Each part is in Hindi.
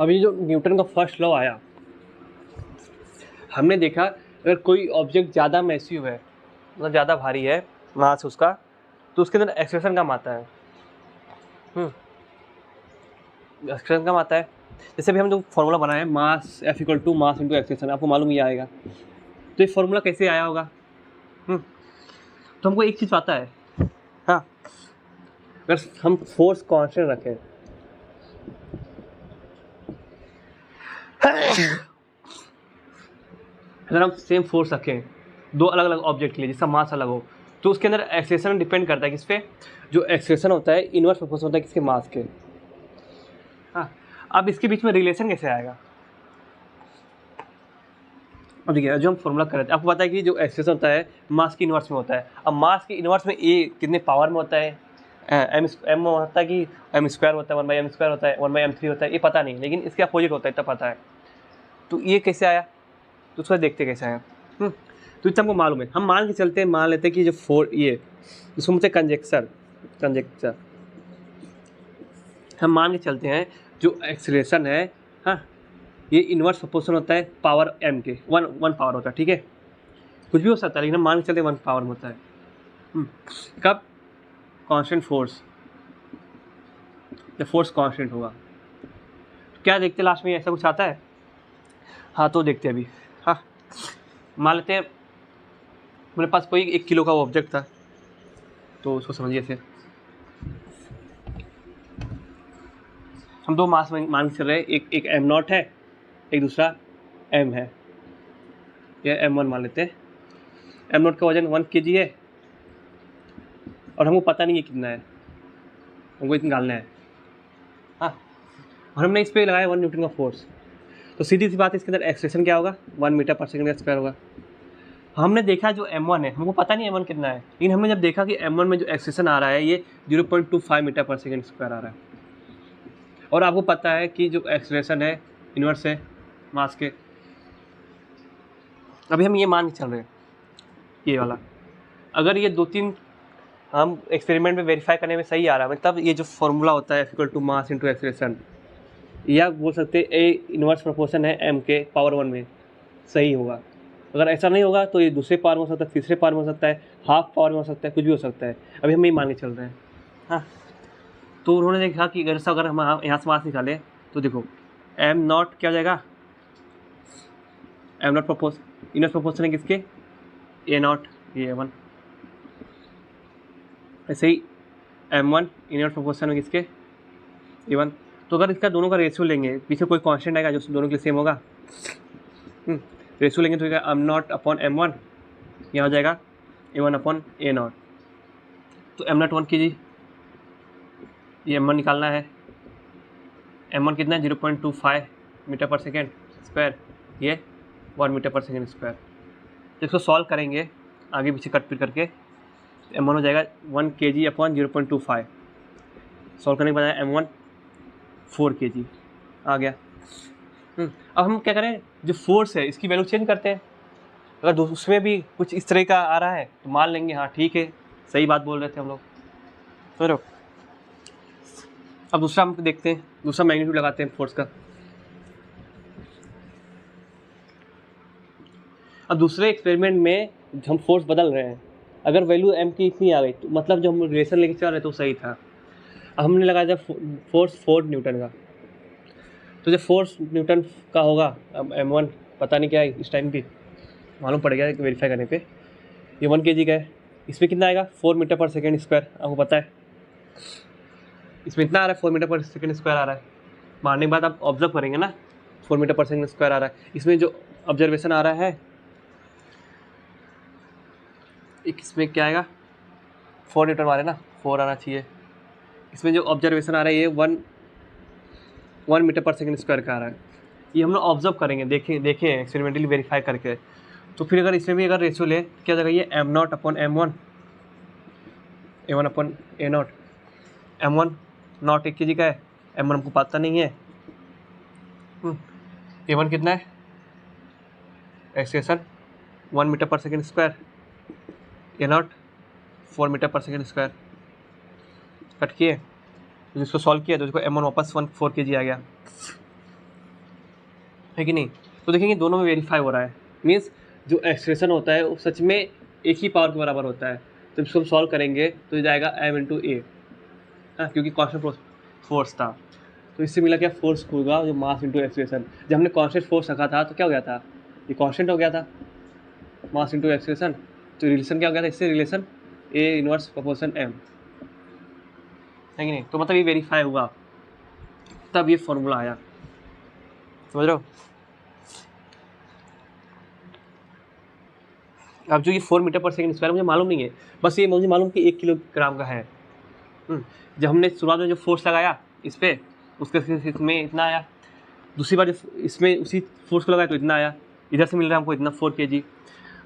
अभी जो न्यूटन का फर्स्ट लॉ आया, हमने देखा अगर कोई ऑब्जेक्ट ज़्यादा मैसिव है, मतलब ज़्यादा भारी है मास उसका, तो उसके अंदर एक्सेलरेशन कम आता है। एक्सेलरेशन कम आता है। जैसे भी हम जो फॉर्मूला बनाए mass F equal to mass into acceleration, आपको मालूम ही आएगा। तो ये फॉर्मूला कैसे आया होगा? तो हमको एक चीज़ पता है, हाँ, अगर हम फोर्स कांस्टेंट रखें, अगर हम सेम फोर्स रखें दो अलग अलग ऑब्जेक्ट के लिए जिसका मास अलग हो, तो उसके अंदर एक्सेलरेशन डिपेंड करता है किस पे? जो एक्सेलरेशन होता है इनवर्स प्रोपोर्शनल होता है किसके? मास के। हाँ, अब इसके बीच में रिलेशन कैसे आएगा? अब देखिए, जो हम फॉर्मूला कर रहे थे, आपको पता है कि जो एक्सेलरेशन होता है मास की इनवर्स में होता है। अब मास की इनवर्स में ए कितने पावर में होता है? एम होता है कि एम स्क्वायर होता है, 1/m² होता है, 1/m3 होता है, ये पता नहीं, लेकिन इसके अपोजिट होता है इतना पता है। तो ये कैसे आया, तो उसको देखते कैसे आया। तो इतना हमको मालूम है, हम मान के चलते हैं, मान लेते हैं कि जो ये इसको मुझे कंजेक्चर हम मान के चलते हैं जो एक्सीलरेशन है, हाँ, ये इनवर्स प्रोपोर्शन होता है पावर m के, वन पावर होता है, ठीक है, कुछ भी हो सकता है, लेकिन हम मान के चलते हैं 1 पावर में होता है। कब? कांस्टेंट फोर्स, जब फोर्स कांस्टेंट होगा। तो क्या देखते लास्ट में, ऐसा कुछ आता है? हाँ, तो देखते हैं अभी। हाँ, मान लेते हैं मेरे पास कोई 1 किलो का ऑब्जेक्ट था, तो उसको समझिए फिर हम दो मास मान के चल रहे हैं, एक m0 है, एक दूसरा m है, या m1 मान लेते हैं। m0 का वजन 1 kg है और हमको पता नहीं है कितना है, हमको इतना निकालना है, हाँ, और हमने इस पर लगाया 1 न्यूटन का फोर्स। तो सीधी सी बात है, इसके अंदर एक्सेलरेशन क्या होगा? 1 मीटर पर सेकंड का स्क्वायर होगा। हमने देखा जो m1 है, हमको पता नहीं m1 कितना है, लेकिन हमने जब देखा कि m1 में जो एक्सेलरेशन आ रहा है ये 0.25 मीटर पर सेकंड स्क्वायर आ रहा है, और आपको पता है कि जो एक्सेलरेशन है इनवर्स है मास के। अभी हम ये मान के चल रहे हैं ये वाला, अगर ये 2-3 हम एक्सपेरिमेंट में वेरीफाई करने में सही आ रहा है, तब ये जो फॉर्मूला होता है F equal to mass into acceleration, या बोल सकते हैं ए इनवर्स प्रोपोर्शन है m के पावर 1 में, सही होगा। अगर ऐसा नहीं होगा तो ये दूसरे पावर में हो सकता है, तीसरे पावर में हो सकता है, हाफ पावर में हो सकता है, कुछ भी हो सकता है। अभी हम ये मान के चल रहे हैं, हाँ। तो उन्होंने देखा कि अगर हम यहाँ से मास निकालें तो देखो m0 क्या हो जाएगा? m0 इनवर्स प्रोपोर्शन है किसके? a0, ये a1। ऐसे ही m1 इनवर्स प्रोपोर्शन है किसके? a1। तो अगर इसका दोनों का रेशियो लेंगे, पीछे कोई कांस्टेंट आएगा जो दोनों के लिए सेम होगा, रेशियो लेंगे तो m0 अपॉन m1, यहाँ हो जाएगा a1 अपॉन a0। तो m0 1 kg, ये m1 निकालना है, m1 कितना है? 0.25 मीटर पर सेकेंड स्क्वायर, ये 1 मीटर पर सेकेंड स्क्वायर। तो इसको सॉल्व करेंगे आगे पीछे कट पिट करके, m1 हो जाएगा 1 kg अपॉन 0.25, सॉल्व करने के बाद m1 4 kg आ गया। अब हम क्या करें, जो फोर्स है इसकी वैल्यू चेंज करते हैं। अगर उसमें भी कुछ इस तरह का आ रहा है तो मान लेंगे हाँ ठीक है, सही बात बोल रहे थे हम लोग। समझ। अब दूसरा हम देखते हैं, दूसरा मैग्नीट्यूड लगाते हैं फोर्स का। अब दूसरे एक्सपेरिमेंट में हम फोर्स बदल रहे हैं, अगर वैल्यू m की इतनी आ गई तो मतलब जो हम रिलेशन लेके चल रहे तो सही था। अब हमने लगाया जब फोर्स 4 न्यूटन का, तो जब फोर्स न्यूटन का होगा, अब m1 पता नहीं क्या है इस टाइम भी, मालूम पड़ गया वेरीफाई करने पे, ये 1 kg का है, इसमें कितना आएगा? 4 मीटर पर सेकेंड स्क्वायर, आपको पता है इसमें इतना आ रहा है, 4 मीटर पर सेकेंड स्क्वायर आ रहा है। मारने के बाद आप ऑब्जर्व करेंगे ना, 4 मीटर पर सेकेंड स्क्वायर आ रहा है। इसमें जो ऑब्जर्वेशन आ रहा है, इसमें क्या आएगा? 4 न्यूटन मारे ना, 4 आना चाहिए। इसमें जो ऑब्जर्वेशन आ रहा है ये 1 मीटर पर सेकेंड स्क्वायर का आ रहा है। ये हम लोग ऑब्जर्व करेंगे, देखें एक्सपेरिमेंटली वेरीफाई करके। तो फिर अगर इसमें भी अगर रेशियो ले क्या हो जाएगा? ये m0 upon m1, a1 upon a0। m1 not 1 kg का है, m1 हमको पता नहीं है, a1 कितना है? एक्सेलरेशन 1 मीटर पर सेकेंड स्क्वायर, a0 4 मीटर पर सेकेंड स्क्वायर। कट किए तो जिसको सॉल्व किया तो उसको m1 वापस 4 kg आ गया। है कि नहीं। तो देखेंगे दोनों में वेरीफाई हो रहा है, मीन्स जो एक्सप्रेशन होता है वो सच में एक ही पावर के बराबर होता है। तो इसको हम सॉल्व करेंगे तो ये जाएगा m इंटू ए, हाँ, क्योंकि कांस्टेंट फोर्स था। तो इससे मिला क्या, फोर्स होगा जो मास इंटू एक्सप्रेशन। जब हमने कांस्टेंट फोर्स रखा था तो क्या हो गया था, ये कांस्टेंट हो गया था, मास इंटू एक्सप्रेशन। तो रिलेशन क्या हो गया था इससे, relation A inverse proportion m, है कि नहीं। तो मतलब ये वेरीफाई हुआ, तब ये फॉर्मूला आया, समझ रहे हो। अब जो ये 4 मीटर पर सेकंड स्क्वायर मुझे मालूम नहीं है, बस ये मुझे मालूम कि 1 किलोग्राम का है। जब हमने शुरुआत में जो फोर्स लगाया इस पर, उसके इसमें इतना आया, दूसरी बार जब इसमें उसी फोर्स को लगाया तो इतना आया, इधर से मिल रहा है हमको इतना 4 kg।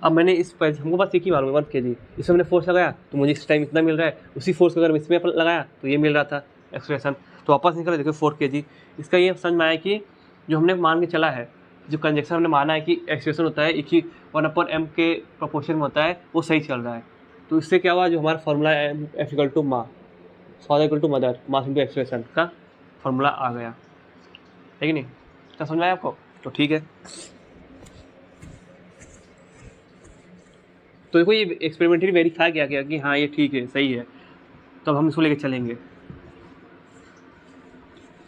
अब मैंने इस पर हमको बस एक ही मालूम है 1 kg, इसमें मैंने फोर्स लगाया तो मुझे इस टाइम इतना मिल रहा है, उसी फोर्स को अगर मैं इसमें लगाया तो ये मिल रहा था एक्सप्रेशन। तो वापस निकला देखो 4 kg। इसका ये समझ में आया कि जो हमने मान के चला है, जो कंजक्शन हमने माना है कि एक्सप्रेशन होता है एक ही 1/m के प्रोपोर्शन में होता है, वो सही चल रहा है। तो इससे क्या हुआ, जो हमारा फॉर्मूला है F इक्वल टू मा, father equal to mother, mass into expression का फॉर्मूला आ गया, है कि नहीं। क्या समझ में आया आपको, तो ठीक है। तो देखो ये एक्सपेरिमेंटली वेरीफाई किया गया कि हाँ ये ठीक है, सही है, तो अब हम इसको लेके चलेंगे।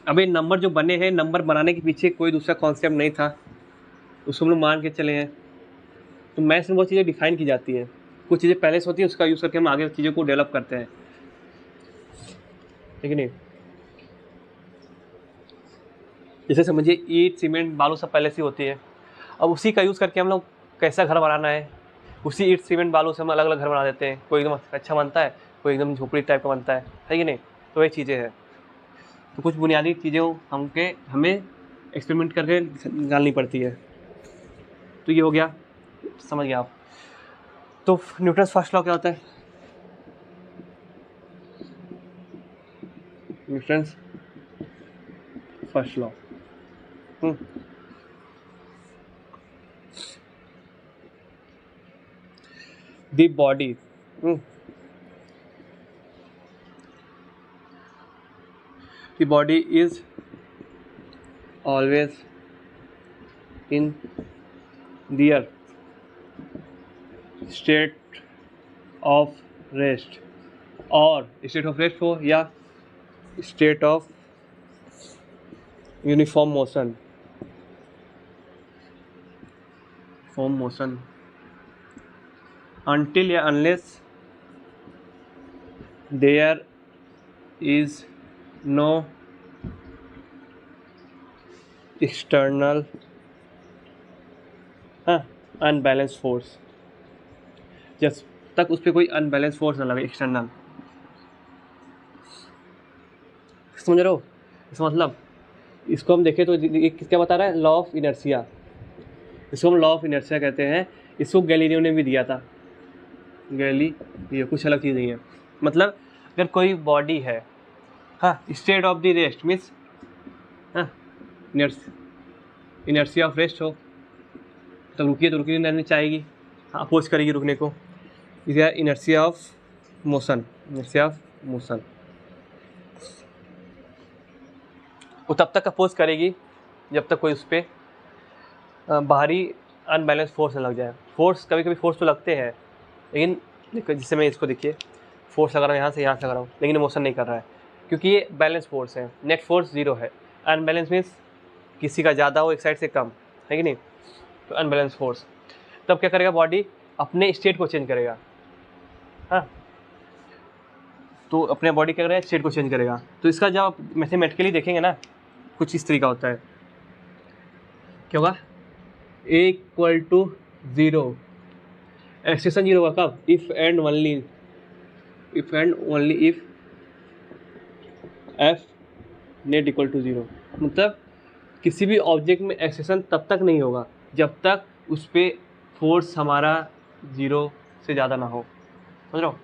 अब ये नंबर जो बने हैं, नंबर बनाने के पीछे कोई दूसरा कॉन्सेप्ट नहीं था, उसको हम लोग मान के चले हैं। तो मैथ्स में बहुत चीज़ें डिफाइन की जाती है, कुछ चीज़ें पहले से होती है, उसका यूज़ करके हम आगे चीज़ों को डेवलप करते हैं, ठीक है नहीं। जैसे समझिए ईंट सीमेंट बालू सब पहले से होती है, अब उसी का यूज़ करके हम लोग कैसा घर बनाना है, उसी ईंट सीमेंट बालू से हम अलग अलग घर बना देते हैं, कोई एकदम अच्छा बनता है, कोई एकदम झोपड़ी टाइप का बनता है कि नहीं। तो ये चीज़ें हैं। तो कुछ बुनियादी चीज़ें हमें एक्सपेरिमेंट करके जाननी पड़ती है। तो ये हो गया, समझ गया आप। तो न्यूटन फर्स्ट लॉ क्या होता है, Newton first law, the body the body is always in their state of rest, और state of rest हो या state of uniform motion, until या unless there is no external unbalanced force, जब तक उस पर कोई अनबैलेंस फोर्स ना लगे एक्सटर्नल। समझ रहे हो, इसका मतलब इसको हम देखें तो ये क्या बता रहा है, लॉ ऑफ इनर्शिया, इसको हम लॉ ऑफ इनर्शिया कहते हैं। इसको गैलीलियो ने भी दिया था, ये कुछ अलग चीज़ नहीं है। मतलब अगर कोई बॉडी है, हाँ, state of the rest means inertia of rest हो, तो रुकिए तो रुकनी नहीं चाहेगी, हाँ, अपोज करेगी रुकने को, इनर्शिया ऑफ मोशन, वो तब तक अपोज करेगी जब तक कोई उस पर बाहरी अनबैलेंस फोर्स न लग जाए। फोर्स कभी कभी फोर्स तो लगते हैं, लेकिन जिससे मैं इसको देखिए फोर्स लगा रहा हूँ यहाँ से लगा रहा हूँ, लेकिन मोशन नहीं कर रहा है, क्योंकि ये बैलेंस फोर्स है, नेट फोर्स 0 है। अनबैलेंस मीन्स किसी का ज़्यादा हो एक साइड से कम, है कि नहीं। तो अनबैलेंस फोर्स, तब क्या करेगा, बॉडी अपने स्टेट को चेंज करेगा, हाँ, तो अपने बॉडी क्या करेगा, स्टेट को चेंज करेगा। तो इसका जब आप मैथमेटिकली देखेंगे ना, कुछ इस तरीका होता है, क्या होगा, A इक्वल टू 0, एक्सप्रेशन 0 होगा कब, if and only if F net equal to 0। मतलब किसी भी ऑब्जेक्ट में एक्सप्रेशन तब तक नहीं होगा जब तक उस पर फोर्स हमारा 0 से ज़्यादा ना हो, समझ रहे हो।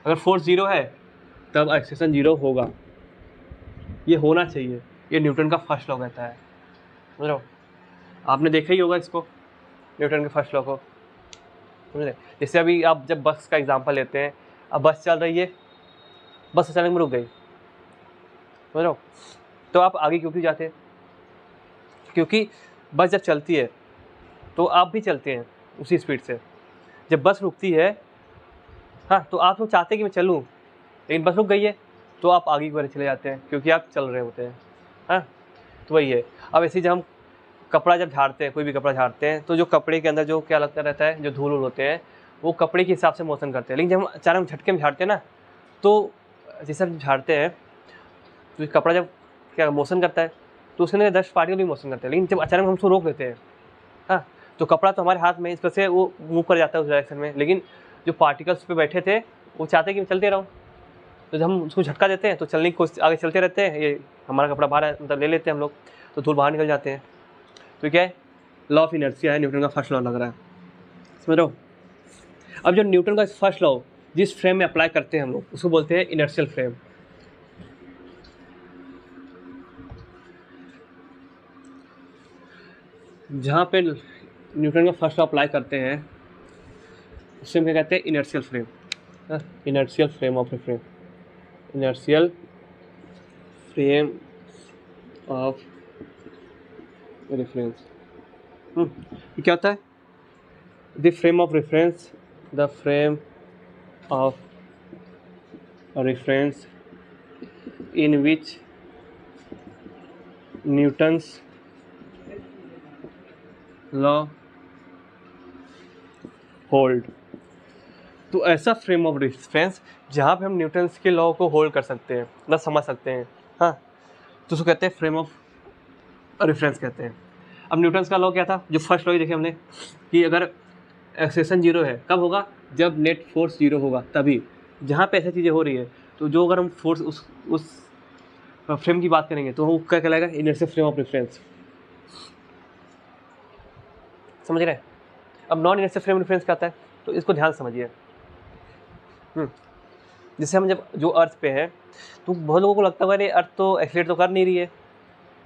अगर फोर्स 0 है तब एक्सप्रेशन 0 होगा, ये होना चाहिए, ये न्यूटन का फर्स्ट लॉ कहता है, समझ रहे हो। आपने देखा ही होगा इसको, न्यूटन के फर्स्ट लॉ को, समझ रहे। जैसे अभी आप जब बस का एग्जांपल लेते हैं, अब बस चल रही है, बस अचानक में रुक गई, समझ रहे हो, तो आप आगे क्यों जाते हैं, क्योंकि बस जब चलती है तो आप भी चलते हैं उसी स्पीड से। जब बस रुकती है, हाँ, तो आप लोग चाहते हैं कि मैं चलूँ, लेकिन बस रुक गई है तो आप आगे की ओर चले जाते हैं क्योंकि आप चल रहे होते हैं। हाँ, तो वही है। अब ऐसे ही जब हम कपड़ा जब झाड़ते हैं, कोई भी कपड़ा झाड़ते हैं, तो जो कपड़े के अंदर जो क्या लगता रहता है, जो धूल होते हैं, वो कपड़े के हिसाब से मोशन करते हैं। लेकिन जब हम अचानक झटके में झाड़ते हैं ना, तो जैसे हम झाड़ते हैं तो कपड़ा जब क्या मोशन करता है तो उसके अंदर डस्ट पार्टिकल भी मोशन करते हैं। लेकिन जब अचानक हम उसको रोक लेते हैं, हाँ, तो कपड़ा तो हमारे हाथ में, इस वजह से वो मूव कर जाता है उस डायरेक्शन में, लेकिन जो पार्टिकल्स पे बैठे थे वो चाहते हैं कि मैं चलते रहूँ। तो जब हम उसको झटका देते हैं तो चलने की कोशिश, आगे चलते रहते हैं, ये हमारा कपड़ा बाहर मतलब ले लेते हैं हम लोग, तो धूल बाहर निकल जाते हैं। तो क्या है, लॉ ऑफ इनर्शिया है, न्यूटन का फर्स्ट लॉ लग रहा है, समझ रहे हो। अब जो न्यूटन का फर्स्ट लॉ जिस फ्रेम में अप्लाई करते हैं हम लोग, उसको बोलते हैं इनर्शियल फ्रेम। जहाँ पे न्यूटन का फर्स्ट लॉ अप्लाई करते हैं उससे हम क्या कहते हैं, inertial frame. Inertial frame of reference, inertial frame of reference. ये क्या होता है, the frame of reference, the frame of reference in which Newton's law hold। तो ऐसा फ्रेम ऑफ रेफरेंस जहाँ पे हम न्यूटन्स के लॉ को होल्ड कर सकते हैं, मतलब समझ सकते हैं, हाँ, तो उसको कहते हैं फ्रेम ऑफ रेफरेंस कहते हैं। अब न्यूटन्स का लॉ क्या था, जो फर्स्ट लॉ देखे हमने, कि अगर एक्सेलेरेशन जीरो है, कब होगा, जब नेट फोर्स जीरो होगा, तभी जहाँ पे ऐसी चीज़ें हो रही है, तो जो अगर हम फोर्स उस फ्रेम की बात करेंगे तो वो क्या कहलाएगा, इनर्शियल फ्रेम ऑफ रेफरेंस। समझ रहे हैं। अब नॉन इनर्शियल फ्रेम रेफरेंस क्या आता है, तो इसको ध्यान समझिए। जैसे हम जब जो अर्थ पे है, तो बहुत लोगों को लगता है अरे अर्थ तो एक्सीलरेट तो कर नहीं रही है,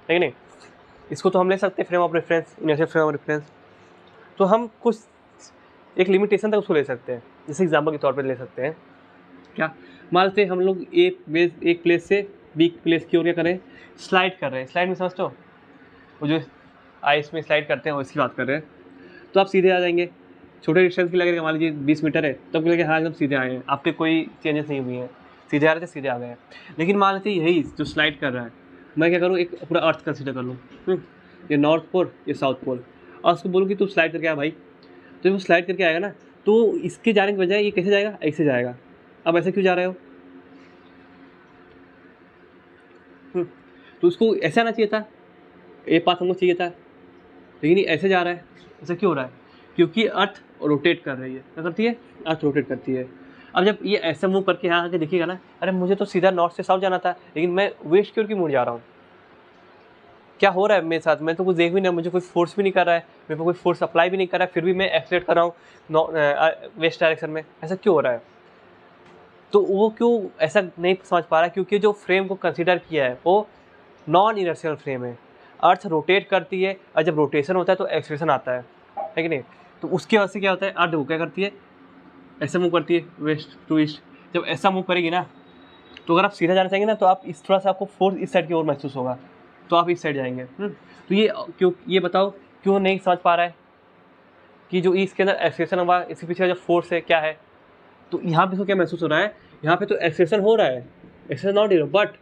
लेकिन नहीं, इसको तो हम ले सकते हैं frame of reference, inertial frame of reference. तो हम कुछ एक लिमिटेशन तक उसको ले सकते हैं। जैसे एग्जाम्पल के तौर पर ले सकते हैं, क्या, मान लेते हैं हम लोग एक प्लेस से बी प्लेस की ओर क्या करें, स्लाइड कर रहे हैं। स्लाइड में समझते हो, वो जो आइस में स्लाइड करते हैं वो इसकी बात कर रहे हैं। तो आप सीधे आ जाएंगे, छोटे डिस्टेंस की लगेगा, मान लीजिए 20 मीटर है, तब तो लगेगा हाँ एकदम सीधे आए हैं, आपके कोई चेंजेस नहीं हुई हैं, सीधे आ रहे थे सीधे आ गए हैं। लेकिन मान लेते यही जो स्लाइड कर रहा है, मैं क्या करूँ, एक पूरा अर्थ कंसिडर कर लूँ, ये नॉर्थ पोल, ये साउथ पोल, और उसको बोलूँ कि तू स्लाइड करके आ भाई, तो वो स्लाइड करके आएगा ना, तो इसके जाने के बजाय ये कैसे जाएगा, ऐसे जाएगा। अब ऐसे क्यों जा रहे हो, तो उसको ऐसा आना चाहिए था, ये पाथ हमको चाहिए था, लेकिन ये ऐसे जा रहा है। ऐसा क्यों हो रहा है, क्योंकि अर्थ रोटेट कर रही है। क्या करती है, अर्थ रोटेट करती है। अब जब ये ऐसा मूव करके यहाँ आके देखिएगा ना, अरे मुझे तो सीधा नॉर्थ से साउथ जाना था, लेकिन मैं वेस्ट की ओर क्यों मुड़ जा रहा हूँ, क्या हो रहा है मेरे साथ, मैं तो कुछ देख भी नहीं, मुझे कोई फोर्स भी नहीं कर रहा है, मेरे को कोई फोर्स अप्लाई भी नहीं कर रहा है, फिर भी मैं एक्सीलरेट कर रहा हूँ वेस्ट डायरेक्शन में। ऐसा क्यों हो रहा है, तो वो क्यों ऐसा नहीं समझ पा रहा है, क्योंकि जो फ्रेम को कंसीडर किया है वो नॉन इनर्शियल फ्रेम है। अर्थ रोटेट करती है, और जब रोटेशन होता है तो एक्सीलरेशन आता है कि नहीं। तो उसकी वजह से क्या होता है, अर्थ वो क्या करती है, ऐसे मूव करती है वेस्ट टू ईस्ट। जब ऐसा मूव करेगी ना, तो अगर आप सीधा जाना चाहेंगे ना, तो आप इस थोड़ा सा आपको फोर्स इस साइड की ओर महसूस होगा, तो आप इस साइड जाएंगे। तो ये क्यों, ये बताओ क्यों नहीं समझ पा रहा है कि जो इसके अंदर एक्सीलरेशन हुआ, इसके पीछे जो फोर्स है क्या है। तो यहाँ पे इसको क्या महसूस हो रहा है, यहाँ पे तो एक्सीलरेशन हो रहा है, एक्सीलरेशन नॉट जीरो, बट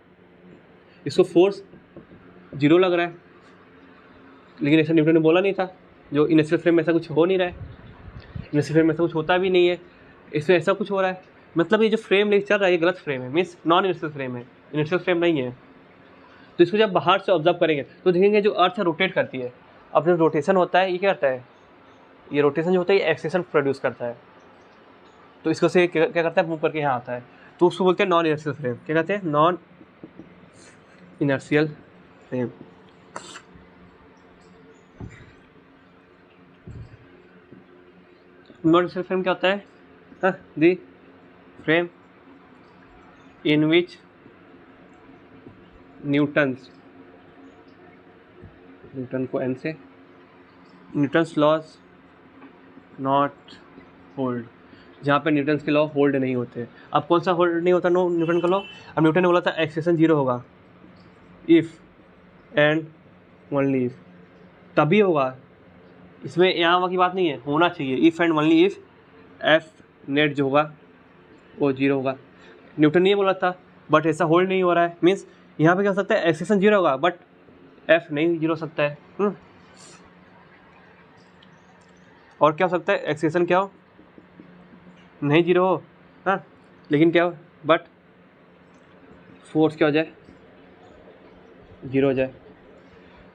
इसको फोर्स जीरो लग रहा है। लेकिन ऐसा न्यूटन ने बोला नहीं था, जो इनर्शियल फ्रेम में ऐसा कुछ हो नहीं रहा है, इनर्शियल फ्रेम में ऐसा कुछ होता भी नहीं है, इसमें ऐसा कुछ हो रहा है। मतलब ये जो फ्रेम लेके चल रहा है ये गलत फ्रेम है, मीन्स नॉन इनर्शियल फ्रेम है, इनर्शियल फ्रेम नहीं है। तो इसको जब बाहर से ऑब्जर्व करेंगे तो देखेंगे जो अर्थ रोटेट करती है, अब जब रोटेशन होता है ये क्या करता है, ये रोटेशन जो होता है ये एक्सेलेरेशन प्रोड्यूस करता है। तो इसको से क्या करता है, मूव करके यहाँ आता है, तो उसको बोलते हैं नॉन इनर्शियल फ्रेम। क्या कहते हैं, non inertial frame. Non inertial frame क्या होता है, दी फ्रेम इन विच न्यूटन को एन से न्यूटन्स लॉज नॉट होल्ड, जहाँ पे न्यूटन्स के लॉ होल्ड नहीं होते। अब कौन सा होल्ड नहीं होता न्यूटन का लॉ, अब न्यूटन ने बोला था एक्सेलेरेशन जीरो होगा इफ़ एंड ओनली इफ, तभी होगा, इसमें यहाँ वहाँ की बात नहीं है, होना चाहिए। If and only if F net जो होगा वो 0 होगा। न्यूटन ने ये बोला था, बट ऐसा होल्ड नहीं हो रहा है। मीन्स यहाँ पे क्या हो सकता है, एक्सेशन 0 होगा बट एफ नहीं 0 हो सकता है। और क्या हो सकता है, एक्सेशन क्या हो, नहीं 0 हो, हाँ, लेकिन क्या हो, बट फोर्स क्या हो जाए, 0 हो जाए।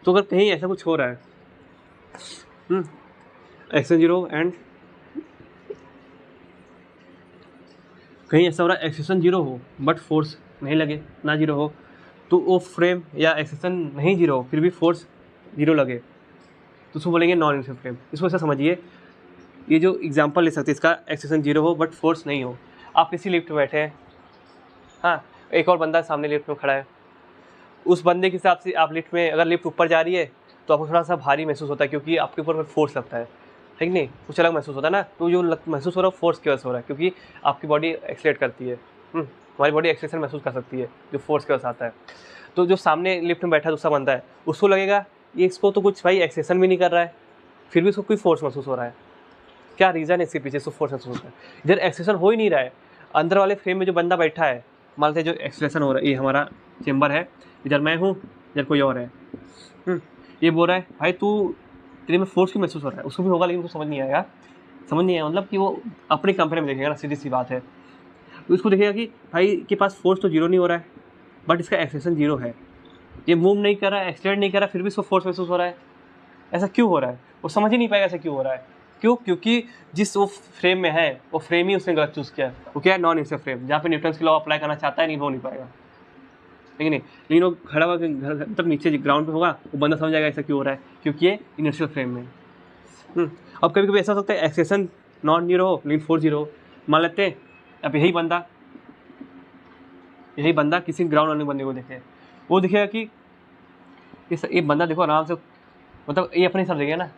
तो अगर कहीं ऐसा कुछ हो रहा है, एक्सेशन 0 एंड कहीं ऐसा हो रहा है एक्सेशन 0 हो बट फोर्स नहीं लगे, ना 0 हो, तो वो फ्रेम या एक्सेशन नहीं 0 हो फिर भी फोर्स 0 लगे, तो उसको बोलेंगे नॉन इनर्शियल फ्रेम। इसको ऐसा समझिए, ये जो एग्जांपल ले सकते हैं इसका, एक्सेशन 0 हो बट फोर्स नहीं हो। आप किसी लिफ्ट में बैठे हैं, हाँ, एक और बंदा सामने लिफ्ट में खड़ा है, उस बंदे के हिसाब से आप लिफ्ट में, अगर लिफ्ट ऊपर जा रही है तो आपको थोड़ा सा भारी महसूस होता है क्योंकि आपके ऊपर फोर्स लगता है कि नहीं, कुछ अलग महसूस होता है ना। तो जो महसूस हो रहा है फोर्स की वजह से हो रहा है, क्योंकि आपकी बॉडी एक्सलेट करती है, हमारी बॉडी एक्सेलेशन महसूस कर सकती है जो फोर्स की वजह से आता है। तो जो सामने लिफ्ट में बैठा दूसरा बंदा है, उसको लगेगा ये, इसको तो कुछ भाई एक्सेलेशन भी नहीं कर रहा है, फिर भी उसको कोई फोर्स महसूस हो रहा है। क्या रीज़न है इसके पीछे, इसको फोर्स महसूस होता है? इधर एक्सेलेशन हो ही नहीं रहा है, अंदर वाले फ्रेम में जो बंदा बैठा है, मान लेते जो एक्सेलेशन हो रहा है, ये हमारा चेम्बर है, इधर मैं हूँ, इधर कोई और है, ये बोल रहा है भाई तू, तेरे में फोर्स क्यों महसूस हो रहा है? उसको भी होगा लेकिन उसको समझ नहीं आएगा, मतलब कि वो अपने कंपेयर में देखेगा ना, सीधी सी बात है। तो उसको देखेगा कि भाई के पास फोर्स तो 0 नहीं हो रहा है बट इसका एक्सेलेशन 0 है, ये मूव नहीं कर रहा है, एक्सलेट नहीं कर रहा है, फिर भी इसको फोर्स महसूस हो रहा है। ऐसा क्यों हो रहा है? वो समझ ही नहीं पाएगा ऐसा क्यों हो रहा है। क्यों? क्योंकि जिस वो फ्रेम में है वो फ्रेम ही उसने गलत चूज़ किया है। वो क्या है, नॉन इनर्शियल फ्रेम, जहाँ पे न्यूटन की लॉ अप्लाई करना चाहता है, नहीं, हो नहीं पाएगा, लेकिन नहीं, लेकिन वो खड़ा हुआ घर तक नीचे ग्राउंड पे होगा, वो बंदा समझ जाएगा ऐसा क्यों हो रहा है, क्योंकि ये इनर्शियल फ्रेम में। अब कभी कभी ऐसा हो सकता है एक्सेशन नॉन 0 हो लेकिन फोर्स 0 हो। मान लेते हैं अब यही बंदा किसी ग्राउंड वाले बंदे को देखे, वो दिखेगा कि ये बंदा देखो आराम से, मतलब ये अपने सब देखेगा ना,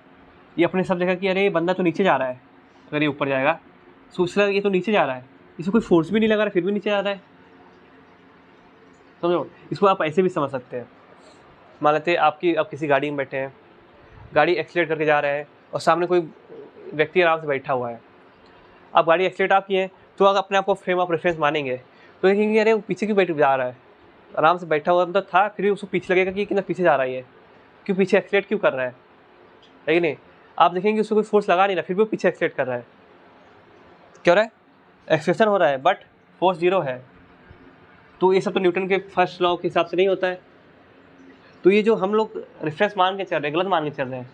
ये अपने सब देखा कि अरे ये बंदा तो नीचे जा रहा है, अगर ये ऊपर जाएगा सोच रहा है ये तो नीचे जा रहा है, इसे कोई फोर्स भी नहीं लगा रहा है फिर भी नीचे जा रहा है। समझो, इसको आप ऐसे भी समझ सकते हैं। मान लेते हैं आप किसी गाड़ी में बैठे हैं, गाड़ी एक्सीलेट करके जा रहे हैं और सामने कोई व्यक्ति आराम से बैठा हुआ है। अब गाड़ी एक्सीलेट आप किए तो अगर अपने आप को फ्रेम ऑफ रेफरेंस मानेंगे तो देखेंगे अरे वो पीछे क्यों बैठ जा रहा है, आराम से बैठा हुआ मतलब था, फिर भी उसको पीछे लगेगा कि कितना पीछे जा रहा है, क्यों पीछे एक्सीलेट क्यों कर रहा है कि नहीं। आप देखेंगे उसको कोई फोर्स लगा नहीं रहा फिर भी वो पीछे एक्सीलेट कर रहा है, क्यों रहा है, एक्सेलेरेशन हो रहा है बट फोर्स 0 है। तो ये सब तो न्यूटन के फर्स्ट लॉ के हिसाब से नहीं होता है। तो ये जो हम लोग रेफरेंस मान के चल रहे हैं, गलत मान के चल रहे हैं।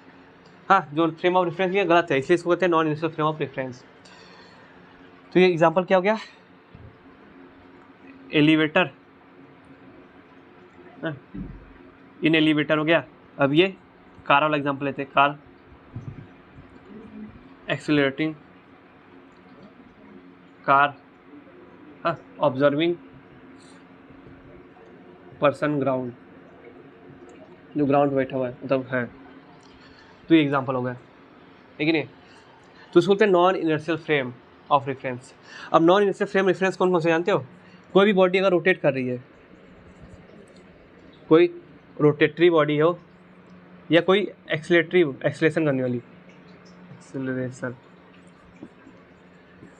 हाँ, जो फ्रेम ऑफ रेफरेंस ये गलत है, इसलिए इसको कहते हैं non inertial frame of reference. तो ये एग्जांपल क्या हो गया, एलिवेटर, इन एलिवेटर हो गया। अब ये कार वाला एग्जांपल लेते हैं, car accelerating car, observing person ground, जो ग्राउंड बैठा हुआ है मतलब है। तो ये एग्जांपल हो गया, ठीक है नहीं। तो इसको बोलते हैं non inertial frame of reference. अब नॉन इनर्शियल फ्रेम रेफरेंस कौन कौन से जानते हो? कोई भी बॉडी अगर रोटेट कर रही है, कोई रोटेटरी बॉडी हो या कोई एक्सीलरेशन करने वाली, एक्सीलरेशन,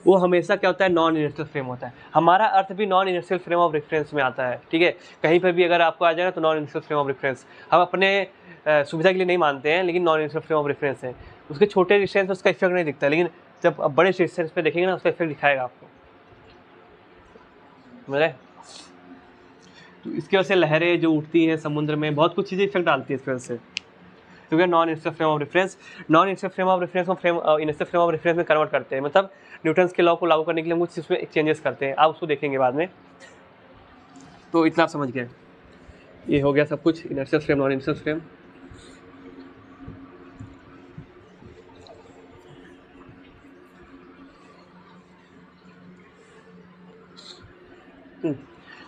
वो हमेशा क्या होता है, नॉन इनर्शियल फ्रेम होता है। हमारा अर्थ भी non inertial frame of reference में आता है, ठीक है। कहीं पर भी अगर आपको आ जाए ना तो non inertial frame of reference हम अपने सुविधा के लिए नहीं मानते हैं, लेकिन non inertial frame of reference है। उसके छोटे डिस्टेंस में उसका इफेक्ट नहीं दिखता, लेकिन जब आप बड़े डिस्टेंस पे देखेंगे ना उसका इफेक्ट दिखाएगा आपको, समझ रहे। तो इसकी वजह से लहरें जो उठती हैं समुद्र में, बहुत कुछ चीज़ें इफेक्ट डालती है इस वजह से, क्योंकि non inertial frame of reference, non inertial frame of reference को इनर्शियल फ्रेम ऑफ रेफरेंस में कन्वर्ट करते हैं। मतलब न्यूटन्स के लॉ को लागू करने के लिए हम कुछ इसमें चेंजेस करते हैं, आप उसको देखेंगे बाद में। तो इतना आप समझ गए, ये हो गया सब कुछ, inertial frame non inertial frame.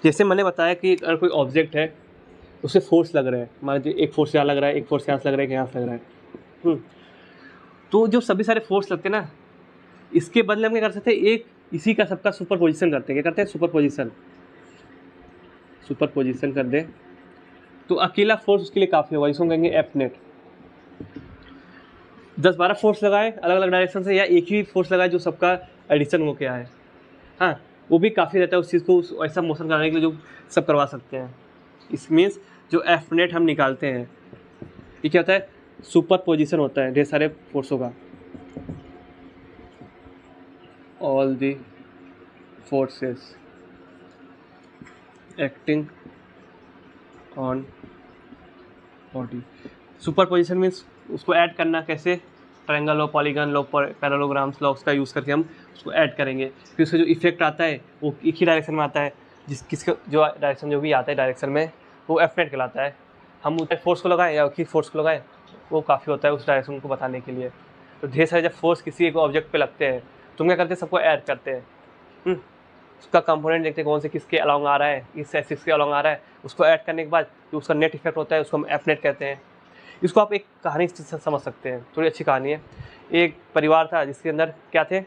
जैसे मैंने बताया कि अगर कोई ऑब्जेक्ट है उसे फोर्स लग रहा है, मान लीजिए एक फोर्स यहाँ लग रहा है, एक फोर्स यहाँ से लग रहा है, एक यहाँ से लग रहा है, तो जो सभी सारे फोर्स लगते हैं ना, इसके बदले हम क्या कर सकते हैं, एक इसी का सबका सुपर पोजिशन करते हैं। क्या करते हैं, सुपर पोजिशन कर दे, तो अकेला फोर्स उसके लिए काफ़ी होगा, इसको कहेंगे एफ नेट। 10-12 फोर्स लगाए अलग अलग डायरेक्शन से, या एक ही फोर्स लगाए जो सबका एडिशन हो गया है। हाँ, वो भी काफ़ी रहता है उस चीज़ को ऐसा मोशन कराने के लिए जो सब करवा सकते हैं। इस मीन्स जो एफ नेट हम निकालते हैं ये क्या होता है, सुपर पोजिशन होता है ढेर सारे फोर्सों का। All the forces acting on body. Super position means उसको ऐड करना कैसे, ट्रायंगल लो, पॉलीगन लो, पैरेललोग्राम्स लो, उसका यूज़ करके हम उसको ऐड करेंगे। फिर उसका जो इफेक्ट आता है वो एक ही डायरेक्शन में आता है, किसका जो डायरेक्शन जो भी आता है डायरेक्शन में वो एफ नेट कहलाता है। हम उस फोर्स को लगाएं या एक फोर्स को लगाएं वो काफ़ी होता है उस डायरेक्शन को बताने के लिए। तो ढेर सारे जब फोर्स किसी एक ऑब्जेक्ट पे लगते हैं तो क्या करते हैं, सबको ऐड करते हैं। उसका कंपोनेंट देखते हैं कौन से किसके अलॉन्ग आ रहा है, इस एक्सिस के अलॉन्ग आ रहा है, उसको ऐड करने के बाद जो उसका नेट इफेक्ट होता है उसको हम एफ नेट कहते हैं। इसको आप एक कहानी से समझ सकते हैं, थोड़ी अच्छी कहानी है। एक परिवार था जिसके अंदर क्या थे,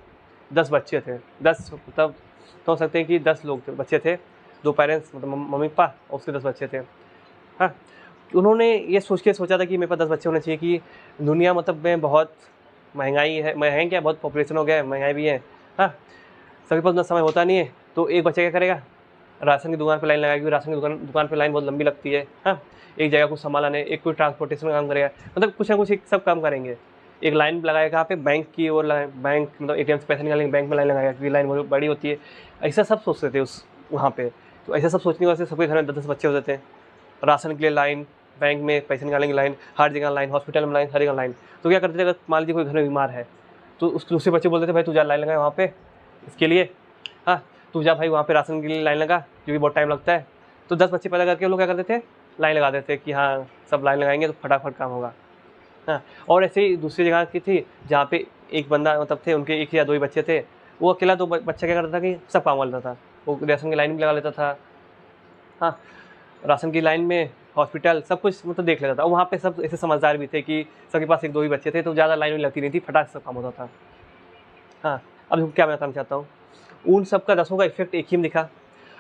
10 बच्चे थे। 10 मतलब समझ सकते हैं कि 10 लोग थे, बच्चे थे, 2 पेरेंट्स मतलब मम्मी पापा और उसके 10 बच्चे थे। हाँ, उन्होंने ये सोचा था कि मेरे पास 10 बच्चे होने चाहिए कि दुनिया मतलब में बहुत महंगाई है, महंगी है, बहुत पॉपुलेशन हो गया है, महंगाई भी है। हाँ, सबके पास उतना समय होता नहीं है, तो एक बच्चा क्या करेगा, राशन की दुकान पे लाइन लगाएगी। राशन की दुकान पे लाइन बहुत लंबी लगती है। हाँ, एक जगह को संभालने, एक कोई ट्रांसपोर्टेशन का काम करेगा, मतलब कुछ ना कुछ एक सब काम करेंगे। एक लाइन लगाएगा कहाँ पे, बैंक की ओर, बैंक मतलब एटीएम से पैसे निकालेंगे, बैंक में लाइन लगाएगा क्योंकि लाइन बहुत बड़ी होती है। ऐसा सब सोचते थे उस वहाँ पे। तो ऐसा सब सोचने की वजह से सबके घर में 10-10 बच्चे होते थे। राशन के लिए लाइन, बैंक में पैसे निकालेंगे लाइन, हर जगह लाइन, हॉस्पिटल में लाइन, हर जगह लाइन। तो क्या करते थे, अगर मान लीजिए कोई घर में बीमार है तो उस दूसरे बच्चे बोलते थे भाई तू जा लाइन लगाए वहाँ पे इसके लिए। हाँ, तू जा भाई वहाँ पे राशन के लिए लाइन लगा, जो कि बहुत टाइम लगता है। तो 10 बच्चे पैदा करके वो लोग क्या करते थे, लाइन लगा देते कि हाँ सब लाइन लगाएंगे तो फटाफट काम होगा। हाँ, और ऐसे ही दूसरी जगह की थी जहाँ पे एक बंदा मतलब थे, उनके 1 या 2 ही बच्चे थे। वो अकेला 2 बच्चा क्या करता था कि सब काम कर लेता था। वो राशन की लाइन भी लगा लेता था। हाँ, राशन की लाइन में हॉस्पिटल सब कुछ मतलब देख लेता था। वहाँ पे सब ऐसे समझदार भी थे कि सबके पास 1-2 ही बच्चे थे, तो ज़्यादा लाइन भी लगती नहीं थी, फटाक से सब काम होता था। हाँ, अब क्या मैं बताना चाहता हूँ, उन सब का 10 का इफेक्ट एक ही में दिखा।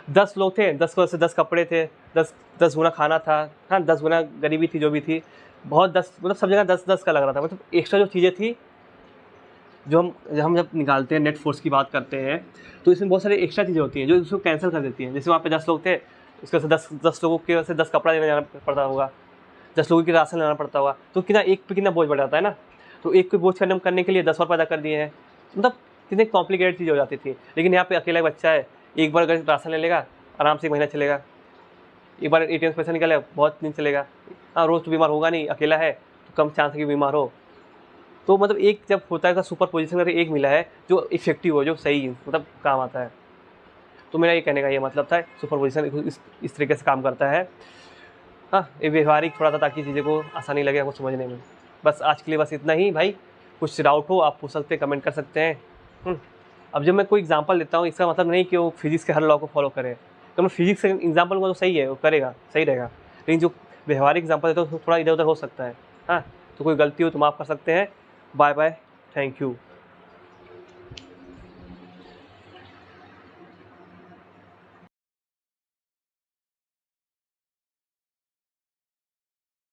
10 लोग थे, 10 को से 10 कपड़े थे, 10 गुना खाना था। हाँ, 10 गुना गरीबी थी जो भी थी, बहुत 10 मतलब सब जगह 10-10 का लग रहा था। मतलब एक्स्ट्रा जो चीज़ें थी जो हम जब निकालते हैं नेट फोर्स की बात करते हैं तो इसमें बहुत सारी एक्स्ट्रा चीज़ें होती हैं जो उसको कैंसिल कर देती हैं। जैसे वहाँ पे 10 लोग थे, उसके वजह से 10 लोगों की वजह से 10 कपड़ा लेने जाना पड़ता होगा, 10 लोगों की राशन लेना पड़ता होगा, तो कितना एक पे कितना बोझ बढ़ जाता है ना। तो एक पे बोझ करने के लिए 10 और पैदा कर दिए हैं, मतलब कितनी कॉम्प्लिकेटेड चीज़ हो जाती थी। लेकिन यहाँ पे अकेला बच्चा है, एक बार अगर राशन ले लेगा आराम से 1 महीना चलेगा, एक बार ATM से पैसा निकाले बहुत दिन चलेगा। हाँ, रोज़ तो बीमार होगा नहीं, अकेला है तो कम चांस है कि बीमार हो। तो मतलब एक जब होता है सुपर पोजीशन करके एक मिला है जो इफेक्टिव हो, जो सही मतलब काम आता है। तो मेरा ये कहने का ये मतलब था, सुपर पोजीशन इस तरीके से काम करता है। हाँ, ये व्यवहारिक थोड़ा सा ताकि चीज़ें को आसानी लगे आपको समझने में। बस आज के लिए बस इतना ही भाई। कुछ डाउट हो आप पूछ सकते हैं, कमेंट कर सकते हैं। अब जब मैं कोई एग्जांपल देता हूँ इसका मतलब नहीं कि वो फिजिक्स के हर लॉ को फॉलो करे। तो मैं फिजिक्स के एग्जांपल को तो सही है, वो करेगा, सही रहेगा। लेकिन जो व्यवहारिक एग्जांपल देता हूँ थोड़ा इधर उधर हो सकता है। हाँ, तो कोई गलती हो तो माफ़ कर सकते हैं। Bye bye, thank you.